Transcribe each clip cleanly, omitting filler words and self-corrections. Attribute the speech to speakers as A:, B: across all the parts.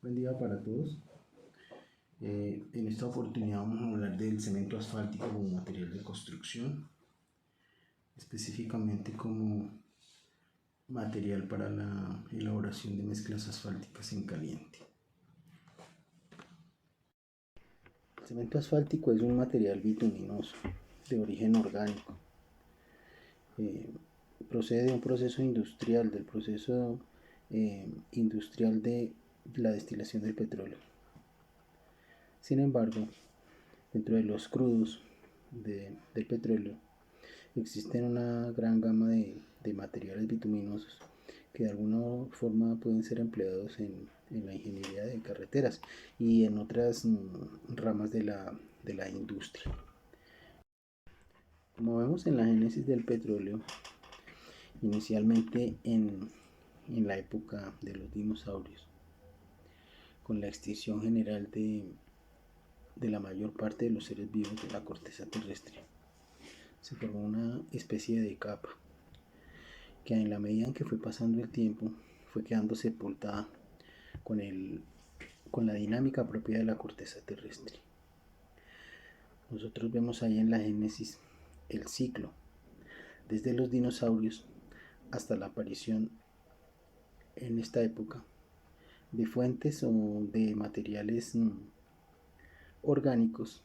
A: Buen día para todos. En esta oportunidad vamos a hablar del cemento asfáltico como material de construcción, específicamente como material para la elaboración de mezclas asfálticas en caliente. El cemento asfáltico es un material bituminoso de origen orgánico. Procede de un proceso industrial, del proceso industrial de la destilación del petróleo. Sin embargo, dentro de los crudos del petróleo existen una gran gama de materiales bituminosos que de alguna forma pueden ser empleados en la ingeniería de carreteras y en otras ramas de la industria. Como vemos en la génesis del petróleo, inicialmente en la época de los dinosaurios, con la extinción general de la mayor parte de los seres vivos de la corteza terrestre, se formó una especie de capa que en la medida en que fue pasando el tiempo fue quedando sepultada con la dinámica propia de la corteza terrestre. Nosotros vemos ahí en la génesis el ciclo desde los dinosaurios hasta la aparición en esta época de fuentes o de materiales orgánicos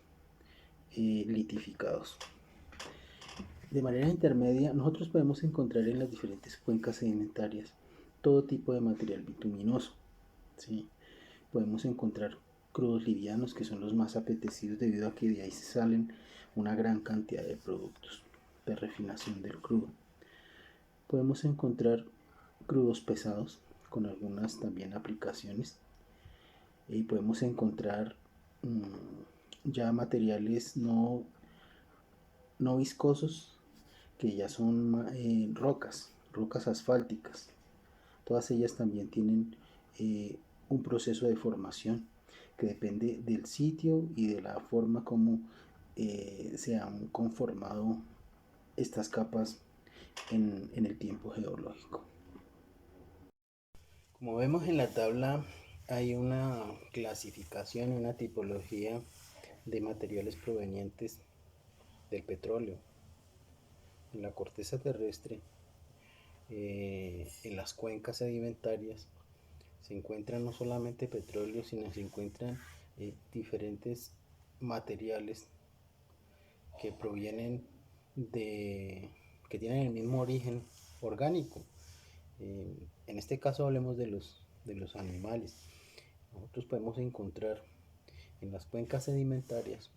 A: litificados. De manera intermedia, nosotros podemos encontrar en las diferentes cuencas sedimentarias todo tipo de material bituminoso. ¿Sí? Podemos encontrar crudos livianos, que son los más apetecidos debido a que de ahí se salen una gran cantidad de productos de refinación del crudo. Podemos encontrar crudos pesados, con algunas también aplicaciones. Y podemos encontrar ya materiales no viscosos, que ya son rocas asfálticas. Todas ellas también tienen un proceso de formación que depende del sitio y de la forma como se han conformado estas capas en el tiempo geológico. Como vemos en la tabla, hay una clasificación, una tipología de materiales provenientes del petróleo. En la corteza terrestre, en las cuencas sedimentarias, se encuentran no solamente petróleo, sino se encuentran diferentes materiales que provienen que tienen el mismo origen orgánico. En este caso hablemos de los animales. Nosotros podemos encontrar en las cuencas sedimentarias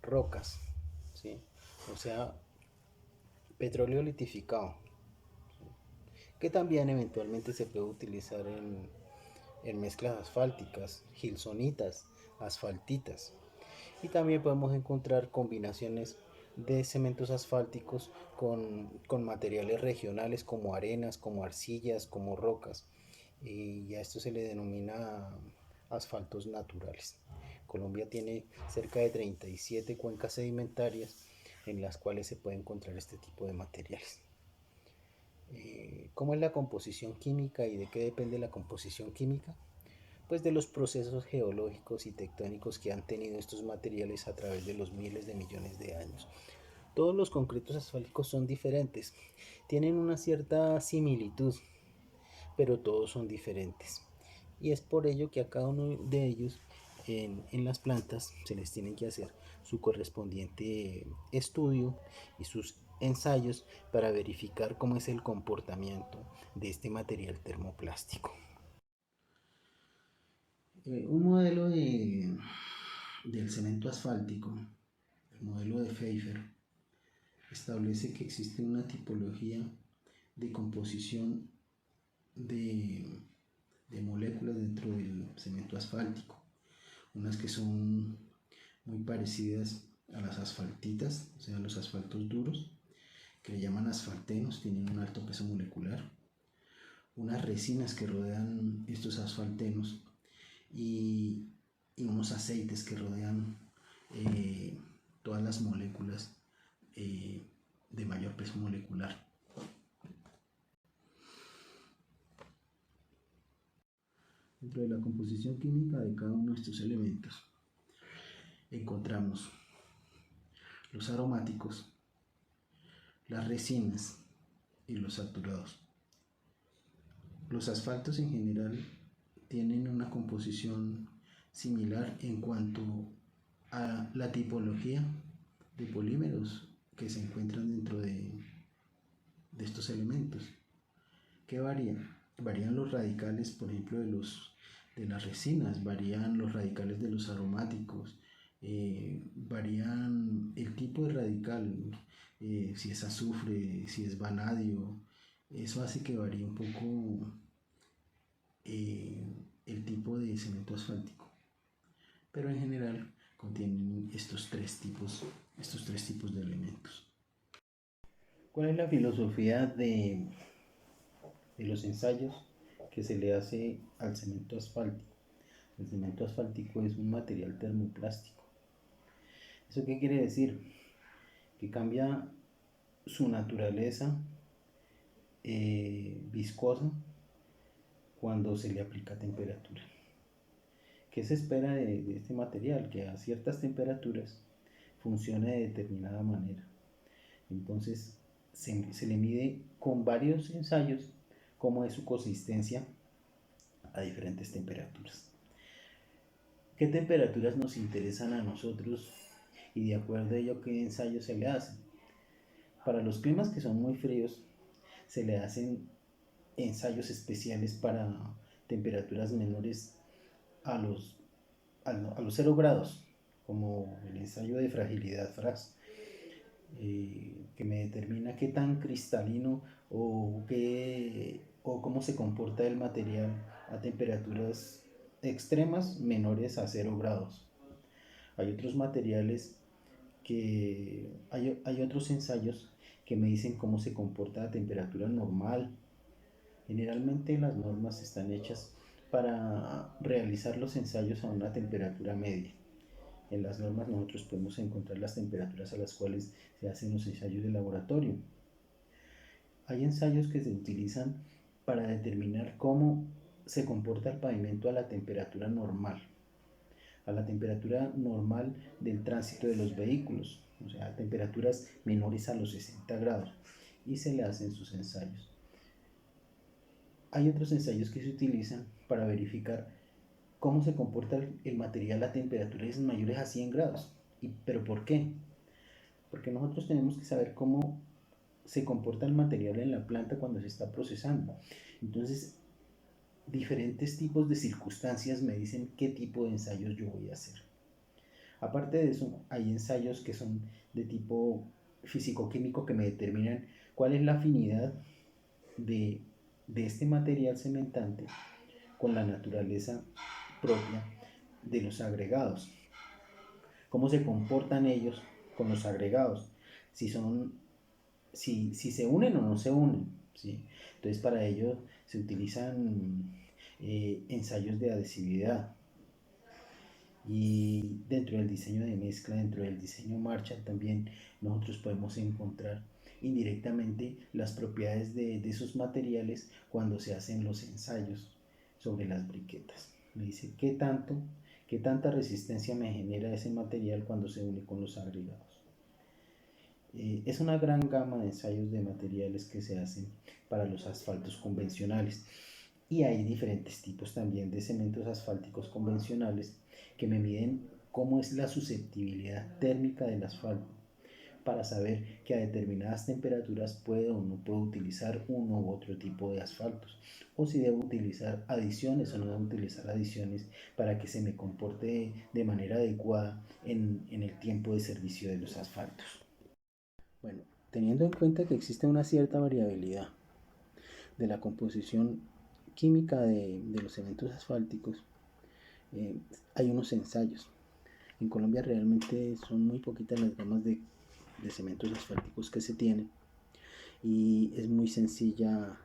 A: rocas, ¿sí? O sea, petróleo litificado, que también eventualmente se puede utilizar en mezclas asfálticas, gilsonitas, asfaltitas. Y también podemos encontrar combinaciones de cementos asfálticos con materiales regionales como arenas, como arcillas, como rocas. Y a esto se le denomina asfaltos naturales. Colombia tiene cerca de 37 cuencas sedimentarias en las cuales se puede encontrar este tipo de materiales. ¿Cómo es la composición química y de qué depende la composición química? Pues de los procesos geológicos y tectónicos que han tenido estos materiales a través de los miles de millones de años. Todos los concretos asfálticos son diferentes, tienen una cierta similitud, pero todos son diferentes. Y es por ello que a cada uno de ellos en las plantas se les tiene que hacer su correspondiente estudio y sus ensayos para verificar cómo es el comportamiento de este material termoplástico. Un modelo del cemento asfáltico, el modelo de Pfeiffer, establece que existe una tipología de composición de moléculas dentro del cemento asfáltico, unas que son muy parecidas a las asfaltitas, o sea, los asfaltos duros, que le llaman asfaltenos, tienen un alto peso molecular, unas resinas que rodean estos asfaltenos y unos aceites que rodean todas las moléculas de mayor peso molecular. Dentro de la composición química de cada uno de estos elementos encontramos los aromáticos, las resinas y los saturados. Los asfaltos en general tienen una composición similar en cuanto a la tipología de polímeros que se encuentran dentro de estos elementos. ¿Qué varía? Varían los radicales, por ejemplo, de las resinas, varían los radicales de los aromáticos, varían el tipo de radical, si es azufre, si es vanadio. Eso hace que varíe un poco el tipo de cemento asfáltico, pero en general contienen estos tres tipos de elementos. ¿Cuál es la filosofía de los ensayos que se le hace al cemento asfáltico? El cemento asfáltico es un material termoplástico. ¿Eso qué quiere decir? Que cambia su naturaleza viscosa cuando se le aplica temperatura. ¿Qué se espera de este material? Que a ciertas temperaturas funcione de determinada manera. Entonces se le mide con varios ensayos cómo es su consistencia a diferentes temperaturas. ¿Qué temperaturas nos interesan a nosotros y de acuerdo a ello qué ensayos se le hacen? Para los climas que son muy fríos se le hacen ensayos especiales para temperaturas menores a los 0 grados, como el ensayo de fragilidad FRAS, que me determina qué tan cristalino o cómo se comporta el material a temperaturas extremas menores a 0 grados. Hay otros materiales hay otros ensayos que me dicen cómo se comporta a temperatura normal. Generalmente las normas están hechas para realizar los ensayos a una temperatura media. En las normas nosotros podemos encontrar las temperaturas a las cuales se hacen los ensayos de laboratorio. Hay ensayos que se utilizan para determinar cómo se comporta el pavimento a la temperatura normal, del tránsito de los vehículos, o sea, a temperaturas menores a los 60 grados, y se le hacen sus ensayos. Hay otros ensayos que se utilizan para verificar cómo se comporta el material a temperaturas mayores a 100 grados. ¿Pero por qué? Porque nosotros tenemos que saber cómo se comporta el material en la planta cuando se está procesando. Entonces, diferentes tipos de circunstancias me dicen qué tipo de ensayos yo voy a hacer. Aparte de eso, hay ensayos que son de tipo físico-químico que me determinan cuál es la afinidad de este material cementante con la naturaleza propia de los agregados. Cómo se comportan ellos con los agregados, si se unen o no se unen, ¿sí? Entonces para ello se utilizan ensayos de adhesividad, y dentro del diseño de mezcla, dentro del diseño Marshall también nosotros podemos encontrar indirectamente las propiedades de esos materiales cuando se hacen los ensayos sobre las briquetas. Me dice qué tanta resistencia me genera ese material cuando se une con los agregados. Es una gran gama de ensayos de materiales que se hacen para los asfaltos convencionales, y hay diferentes tipos también de cementos asfálticos convencionales que me miden cómo es la susceptibilidad térmica del asfalto para saber que a determinadas temperaturas puedo o no puedo utilizar uno u otro tipo de asfaltos, o si debo utilizar adiciones o no debo utilizar adiciones para que se me comporte de manera adecuada en el tiempo de servicio de los asfaltos. Bueno, teniendo en cuenta que existe una cierta variabilidad de la composición química de los cementos asfálticos, hay unos ensayos. En Colombia realmente son muy poquitas las gamas de cementos asfálticos que se tienen, y es muy sencilla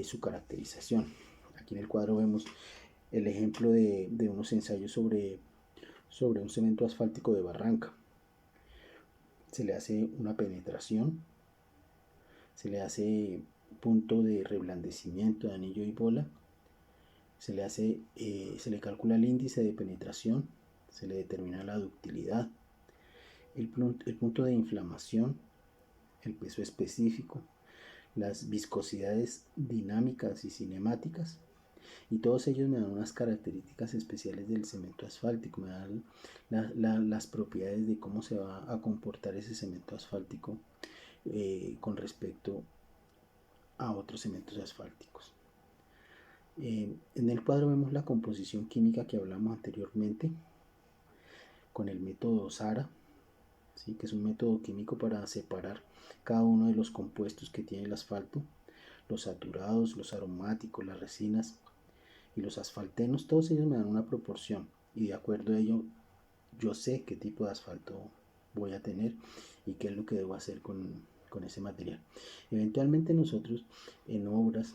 A: su caracterización. Aquí en el cuadro vemos el ejemplo de unos ensayos sobre un cemento asfáltico de Barranca. Se le hace una penetración, se le hace punto de reblandecimiento de anillo y bola, se le calcula el índice de penetración, se le determina la ductilidad, el punto de inflamación, el peso específico, las viscosidades dinámicas y cinemáticas, y todos ellos me dan unas características especiales del cemento asfáltico, me dan las propiedades de cómo se va a comportar ese cemento asfáltico con respecto a otros cementos asfálticos. En el cuadro vemos la composición química que hablamos anteriormente con el método SARA, ¿sí? Que es un método químico para separar cada uno de los compuestos que tiene el asfalto, los saturados, los aromáticos, las resinas y los asfaltenos. Todos ellos me dan una proporción y de acuerdo a ello yo sé qué tipo de asfalto voy a tener y qué es lo que debo hacer con ese material. Eventualmente nosotros en obras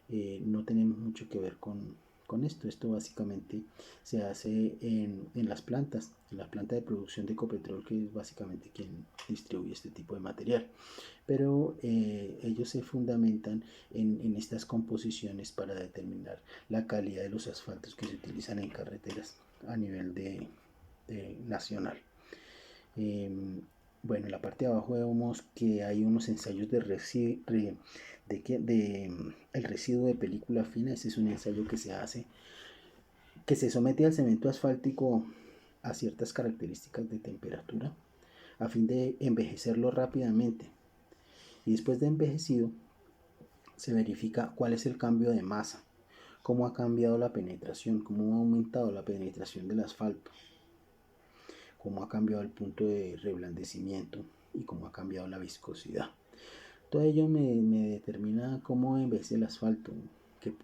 A: no tenemos mucho que ver con esto. Esto básicamente se hace en las plantas, en la planta de producción de Ecopetrol, que es básicamente quien distribuye este tipo de material. Pero ellos se fundamentan en estas composiciones para determinar la calidad de los asfaltos que se utilizan en carreteras a nivel nacional. Bueno, en la parte de abajo vemos que hay unos ensayos el residuo de película fina. Este es un ensayo que se hace, que se somete al cemento asfáltico a ciertas características de temperatura a fin de envejecerlo rápidamente, y después de envejecido se verifica cuál es el cambio de masa, cómo ha cambiado la penetración, cómo ha aumentado la penetración del asfalto, cómo ha cambiado el punto de reblandecimiento y cómo ha cambiado la viscosidad. Todo ello me determina cómo envejece el asfalto,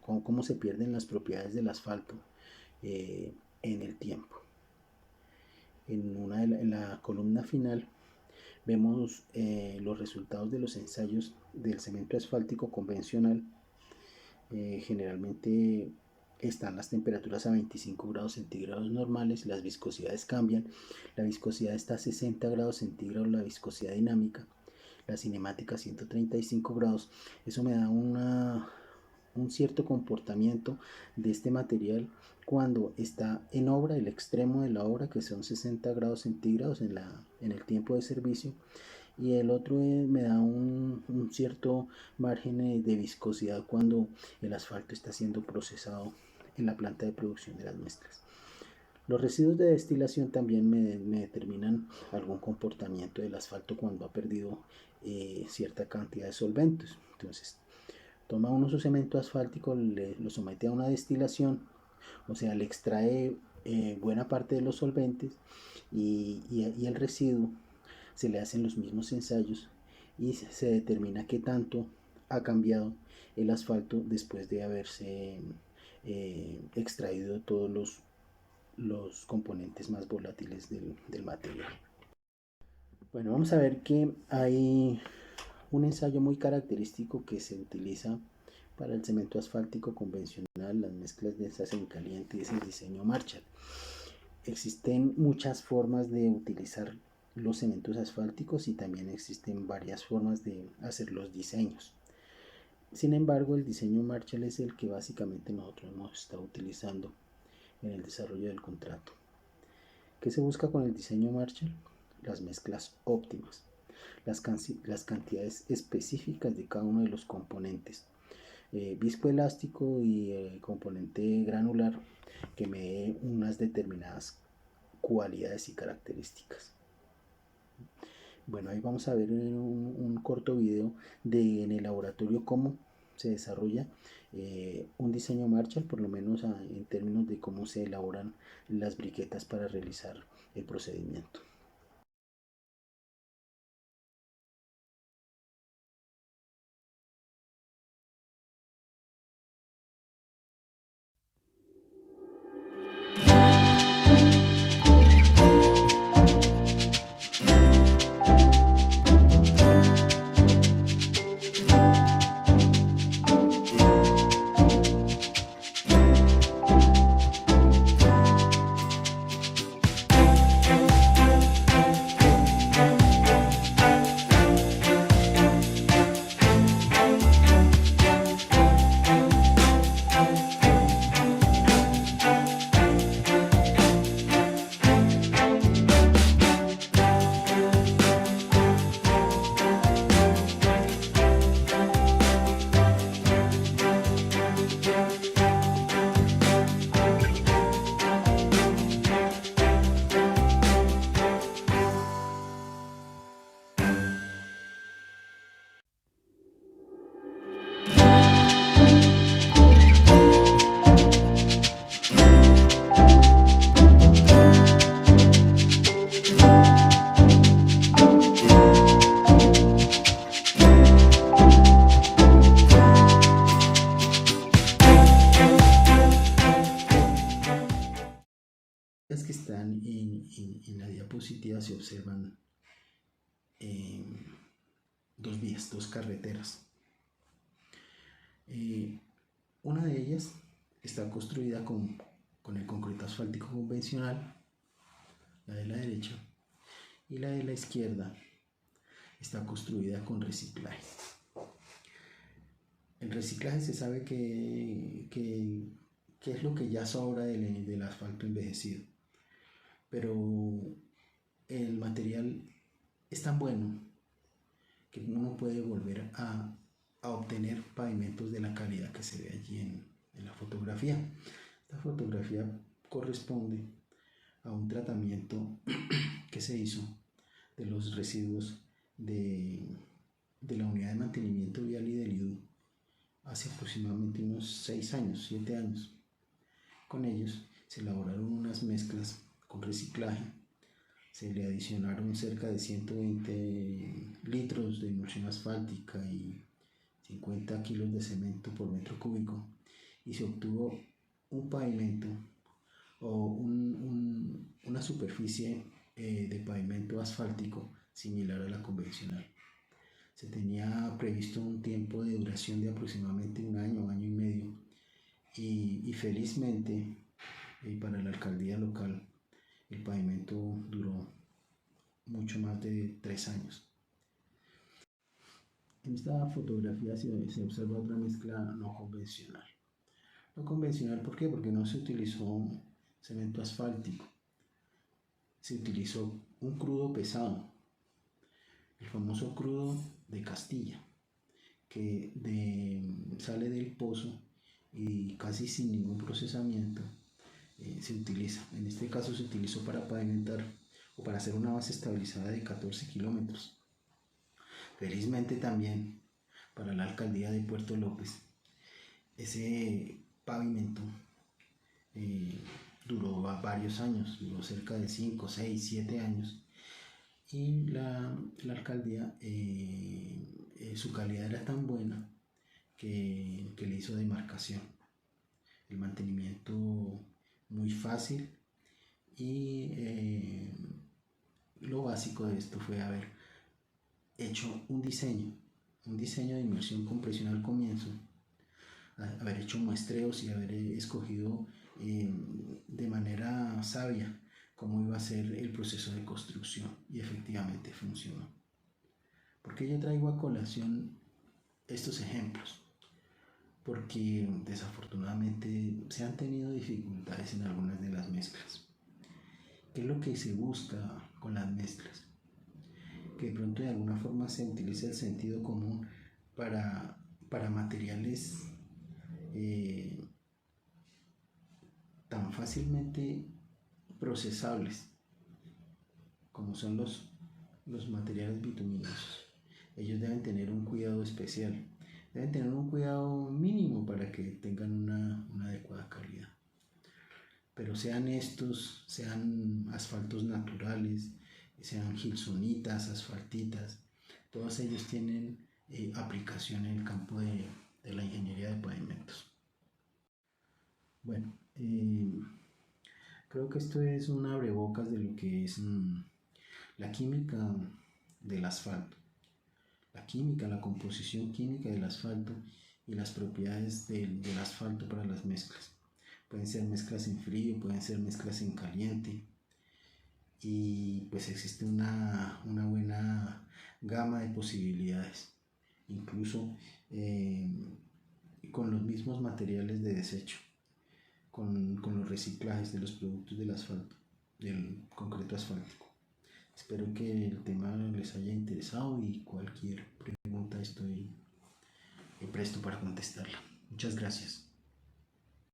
A: cómo se pierden las propiedades del asfalto en el tiempo. En la columna final vemos los resultados de los ensayos del cemento asfáltico convencional. Generalmente están las temperaturas a 25 grados centígrados normales, las viscosidades cambian, la viscosidad está a 60 grados centígrados, la viscosidad dinámica, la cinemática a 135 grados. Eso me da un cierto comportamiento de este material cuando está en obra, el extremo de la obra, que son 60 grados centígrados en el tiempo de servicio, y el otro me da un cierto margen de viscosidad cuando el asfalto está siendo procesado en la planta de producción de las mezclas. Los residuos de destilación también me determinan algún comportamiento del asfalto cuando ha perdido cierta cantidad de solventes. Entonces toma uno su cemento asfáltico, lo somete a una destilación, o sea, le extrae buena parte de los solventes y el residuo se le hacen los mismos ensayos y se determina qué tanto ha cambiado el asfalto después de haberse extraído todos los componentes más volátiles del material. Bueno, vamos a ver que hay un ensayo muy característico que se utiliza para el cemento asfáltico convencional, las mezclas de esa semicaliente, es el diseño Marshall. Existen muchas formas de utilizar los cementos asfálticos y también existen varias formas de hacer los diseños. Sin embargo, el diseño Marshall es el que básicamente nosotros hemos estado utilizando en el desarrollo del contrato. ¿Qué se busca con el diseño Marshall? Las mezclas óptimas, las cantidades específicas de cada uno de los componentes, viscoelástico y componente granular, que me dé unas determinadas cualidades y características. Bueno, ahí vamos a ver un corto video en el laboratorio cómo se desarrolla un diseño Marshall, por lo menos en términos de cómo se elaboran las briquetas para realizar el procedimiento. vías que están en la diapositiva se observan dos vías, dos carreteras. Una de ellas está construida con el concreto asfáltico convencional, la de la derecha, y la de la izquierda está construida con reciclaje. El reciclaje se sabe que es lo que ya sobra del asfalto envejecido, pero el material es tan bueno que uno puede volver a obtener pavimentos de la calidad que se ve allí en la fotografía. Esta fotografía corresponde a un tratamiento que se hizo de los residuos de la unidad de mantenimiento vial y del IDU hace aproximadamente unos 6 años, 7 años. Con ellos se elaboraron unas mezclas con reciclaje, se le adicionaron cerca de 120 litros de emulsión asfáltica y 50 kilos de cemento por metro cúbico, y se obtuvo un pavimento o una superficie de pavimento asfáltico similar a la convencional. Se tenía previsto un tiempo de duración de aproximadamente un año, año y medio, y felizmente para la alcaldía local el pavimento duró mucho más de 3 años. En esta fotografía se observa otra mezcla no convencional. No convencional, ¿por qué? Porque no se utilizó cemento asfáltico, se utilizó un crudo pesado, el famoso crudo de Castilla, que sale del pozo y casi sin ningún procesamiento se utiliza. En este caso se utilizó para pavimentar o para hacer una base estabilizada de 14 kilómetros. Felizmente también para la alcaldía de Puerto López ese pavimento duró varios años, duró cerca de 5, 6, 7 años, y la alcaldía su calidad era tan buena que le hizo demarcación, el mantenimiento muy fácil, y lo básico de esto fue haber hecho un diseño de inmersión con presión al comienzo, haber hecho muestreos y haber escogido de manera sabia cómo iba a ser el proceso de construcción, y efectivamente funcionó. ¿Por qué yo traigo a colación estos ejemplos? Porque desafortunadamente se han tenido dificultades en algunas de las mezclas. ¿Qué es lo que se busca con las mezclas? Que de pronto de alguna forma se utilice el sentido común para materiales tan fácilmente procesables como son los materiales bituminosos. Ellos deben tener un cuidado especial, deben tener un cuidado mínimo para que tengan una adecuada calidad. Pero sean asfaltos naturales, sean gilsonitas, asfaltitas, todos ellos tienen aplicación en el campo de la ingeniería de pavimentos. Bueno, creo que esto es un abrebocas de lo que es la química del asfalto. La química, la composición química del asfalto y las propiedades del asfalto para las mezclas. Pueden ser mezclas en frío, pueden ser mezclas en caliente, y pues existe una buena gama de posibilidades, incluso con los mismos materiales de desecho, con los reciclajes de los productos del asfalto, del concreto asfáltico. Espero que el tema les haya interesado, y cualquier pregunta estoy presto para contestarla. Muchas gracias.